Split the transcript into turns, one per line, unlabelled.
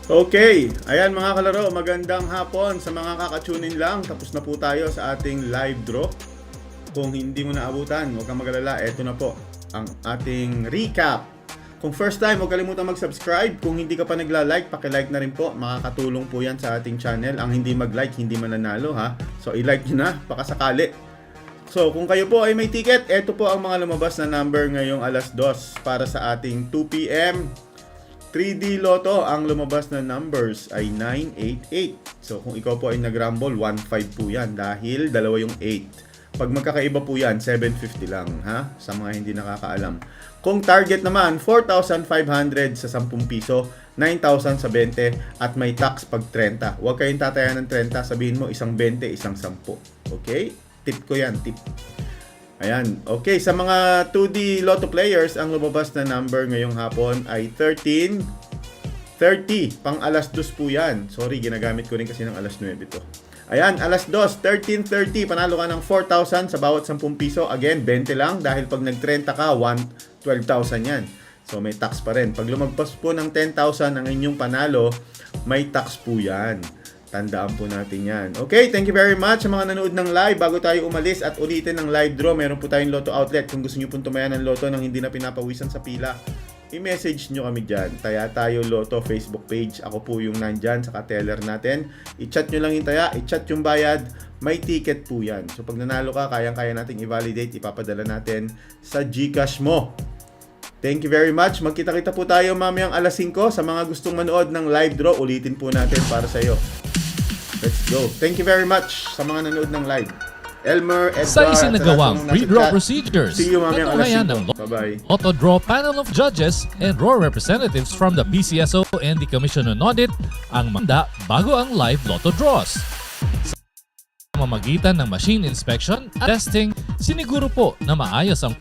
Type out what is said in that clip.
Okay, ayan mga kalaro, magandang hapon sa mga kakatunin lang. Tapos na po tayo sa ating live draw. Kung hindi mo naabutan, huwag kang mag-alala, eto na po ang ating recap. Kung first time, huwag kalimutan mag-subscribe. Kung hindi ka pa nagla-like, paki-like na rin po. Makakatulong po yan sa ating channel. Ang hindi mag-like, hindi mananalo ha. So i-like nyo na, pakasakali. So kung kayo po ay may ticket, eto po ang mga lumabas na number ngayong alas 2 para sa ating 2 PM 3D Lotto. Ang lumabas na numbers ay 988. So kung ikaw po ay nag-rumble, 15 po yan dahil dalawa yung 8. Pag magkakaiba po yan, 750 lang ha, sa mga hindi nakakaalam. Kung target naman, 4,500 sa 10 piso, 9,000 sa 20 at may tax pag 30. Huwag kayong tatayan ng 30, sabihin mo isang 20, isang 10. Okay? Tip ko yan, tip. Ayan. Okay, sa mga 2D Lotto players, ang lumabas na number ngayong hapon ay 13, 30. Pang alas 2 po yan. Sorry, ginagamit ko rin kasi ng alas 9 to. Ayan, alas 2, 13.30. Panalo ka ng 4,000 sa bawat 10 piso. Again, 20 lang dahil pag nag-30 ka, 12,000 yan. So may tax pa rin. Pag lumagpas po ng 10,000 ang inyong panalo, may tax po yan. Tandaan po natin yan. Okay, thank you very much sa mga nanood ng live. Bago tayo umalis at ulitin ng live draw, meron po tayong Lotto Outlet. Kung gusto nyo pong tumayan ng Lotto nang hindi na pinapawisan sa pila, i-message nyo kami dyan. Taya Tayo Lotto Facebook page. Ako po yung nandyan sa ka-teller natin. I-chat nyo lang yung taya, i-chat yung bayad. May ticket po yan. So pag nanalo ka, kayang-kaya nating i-validate. Ipapadala natin sa GCash mo. Thank you very much. Magkita-kita po tayo mamayang alas 5. Sa mga gustong manood ng live draw, ulitin po natin para sa iyo. Let's go. Thank you very much sa mga nanood ng live. Elmer, Edgar,
Sa isinagawang pre-draw procedures,
see you mamayang alas
tatuhayan
5.
ng
Bye-bye.
Lotto Draw Panel of Judges and Draw Representatives from the PCSO and the Commission on Audit ang manda bago ang live Lotto Draws. Sa mamamagitan ng machine inspection at testing, siniguro po na maayos ang